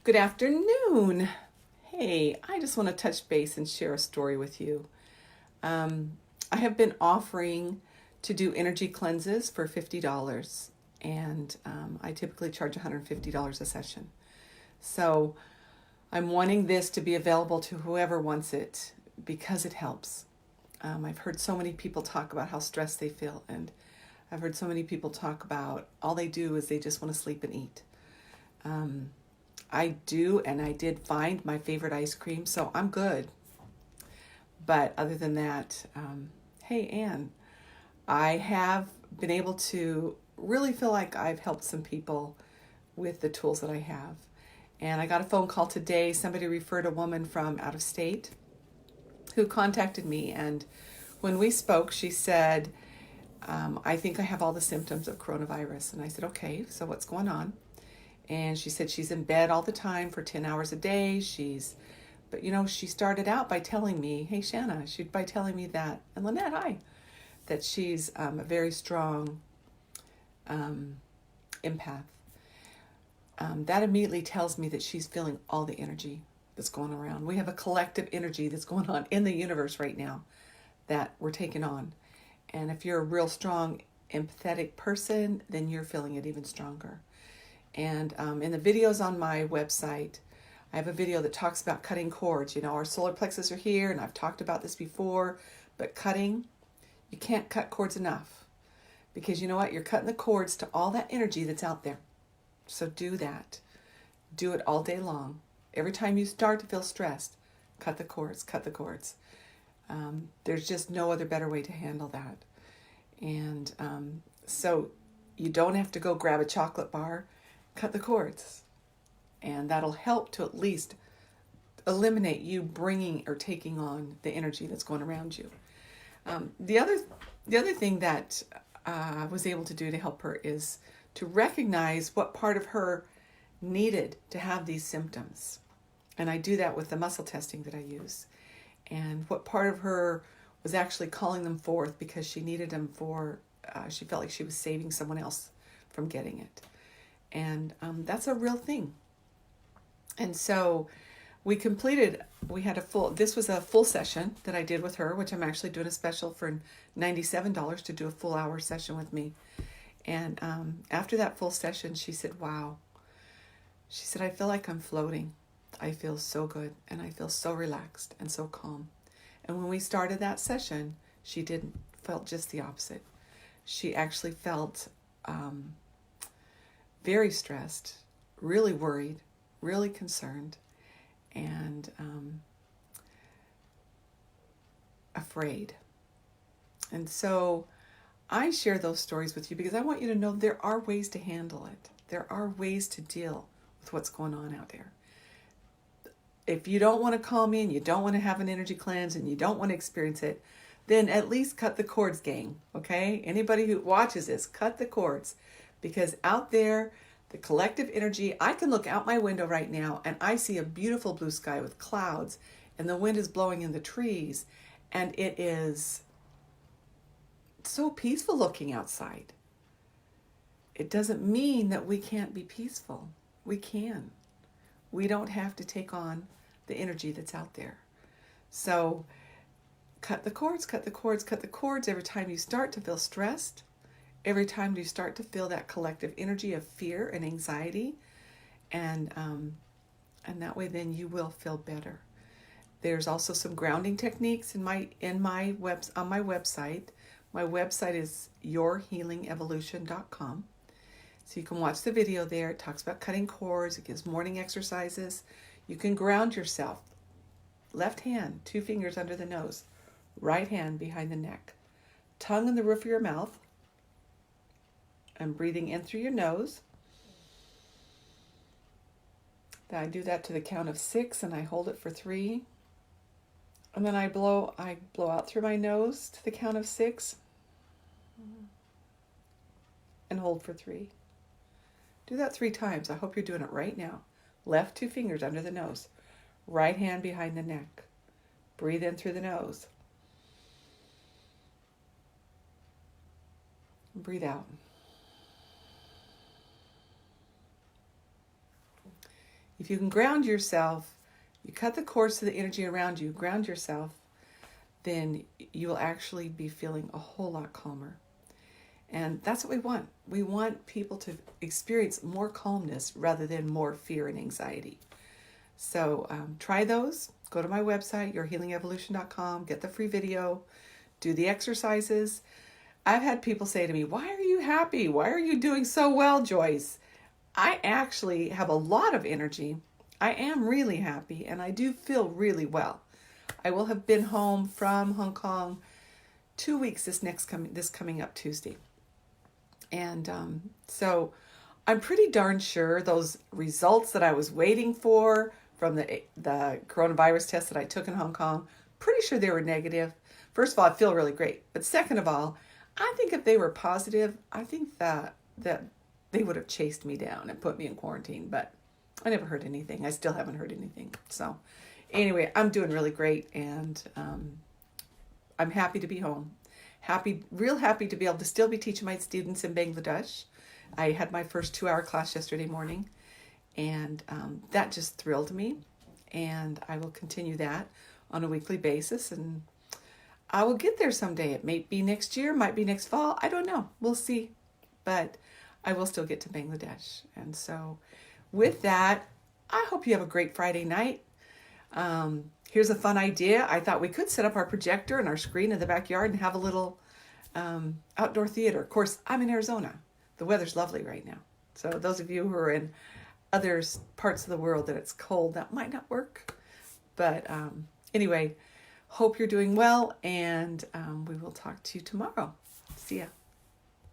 Good afternoon. Hey, I just want to touch base and share a story with you. Um, I have been offering to do energy cleanses for $50, and I typically charge $150 a session. So I'm wanting this to be available to whoever wants it because it helps. I've heard so many people talk about how stressed they feel, and I've heard so many people talk about all they do is they just want to sleep and eat. Um, I do, and I did find my favorite ice cream, so I'm good. But other than that, hey, Anne, I have been able to really feel like I've helped some people with the tools that I have. And I got a phone call today. Somebody referred a woman from out of state who contacted me. And when we spoke, she said, I think I have all the symptoms of coronavirus. And I said, okay, so what's going on? And she said she's in bed all the time for 10 hours a day. But she started out by telling me, hey, Shanna, by telling me that, and Lynette, hi, that she's a very strong um, empath. That immediately tells me that she's feeling all the energy that's going around. We have a collective energy that's going on in the universe right now that we're taking on. And if you're a real strong, empathetic person, then you're feeling it even stronger. And in the videos on my website, I have a video that talks about cutting cords. Our solar plexus are here, and I've talked about this before, but you can't cut cords enough. Because you know what? You're cutting the cords to all that energy that's out there. So do that. Do it all day long. Every time you start to feel stressed, cut the cords, cut the cords. There's just no other better way to handle that. And so you don't have to go grab a chocolate bar, cut the cords. And that'll help to at least eliminate you bringing or taking on the energy that's going around you. The other thing that I was able to do to help her is to recognize what part of her needed to have these symptoms. And I do that with the muscle testing that I use. And what part of her was actually calling them forth because she needed them she felt like she was saving someone else from getting it. And that's a real thing. And so this was a full session that I did with her, which I'm actually doing a special for $97 to do a full hour session with me. And after that full session, she said, wow. She said, I feel like I'm floating. I feel so good, and I feel so relaxed and so calm. And when we started that session, she felt just the opposite. She actually felt very stressed, really worried, really concerned, and afraid. And so I share those stories with you because I want you to know there are ways to handle it. There are ways to deal with what's going on out there. If you don't want to call me and you don't want to have an energy cleanse and you don't want to experience it, then at least cut the cords, gang, okay? Anybody who watches this, cut the cords. Because out there, the collective energy, I can look out my window right now and I see a beautiful blue sky with clouds and the wind is blowing in the trees and it is so peaceful looking outside. It doesn't mean that we can't be peaceful. We can. We don't have to take on the energy that's out there. So cut the cords, cut the cords, cut the cords every time you start to feel stressed, every time you start to feel that collective energy of fear and anxiety, and that way then you will feel better. There's also some grounding techniques on my website. My website is yourhealingevolution.com. So you can watch the video there. It talks about cutting cords. It gives morning exercises. You can ground yourself. Left hand, 2 fingers under the nose. Right hand behind the neck. Tongue in the roof of your mouth. And breathing in through your nose. Then I do that to the count of 6 and I hold it for 3. And then I blow out through my nose to the count of 6. And hold for 3. Do that 3 times. I hope you're doing it right now. Left 2 fingers under the nose. Right hand behind the neck. Breathe in through the nose. Breathe out. If you can ground yourself, you cut the cords to the energy around you, ground yourself, then you will actually be feeling a whole lot calmer. And that's what we want. We want people to experience more calmness rather than more fear and anxiety. So try those. Go to my website, yourhealingevolution.com, get the free video, do the exercises. I've had people say to me, "Why are you happy? Why are you doing so well, Joyce?" I actually have a lot of energy. I am really happy, and I do feel really well. I will have been home from Hong Kong 2 weeks this coming up Tuesday. And so I'm pretty darn sure those results that I was waiting for from the coronavirus test that I took in Hong Kong, pretty sure they were negative. First of all, I feel really great. But second of all, I think if they were positive, I think that they would have chased me down and put me in quarantine. But I never heard anything. I still haven't heard anything. So anyway, I'm doing really great, and I'm happy to be home. Real happy to be able to still be teaching my students in Bangladesh. I had my first 2-hour class yesterday morning, and that just thrilled me. And I will continue that on a weekly basis, and I will get there someday. It may be next year, might be next fall. I don't know. We'll see. But I will still get to Bangladesh. And so with that, I hope you have a great Friday night. Here's a fun idea. I thought we could set up our projector and our screen in the backyard and have a little outdoor theater. Of course, I'm in Arizona. The weather's lovely right now. So those of you who are in other parts of the world that it's cold, that might not work. But anyway, hope you're doing well, and we will talk to you tomorrow. See ya.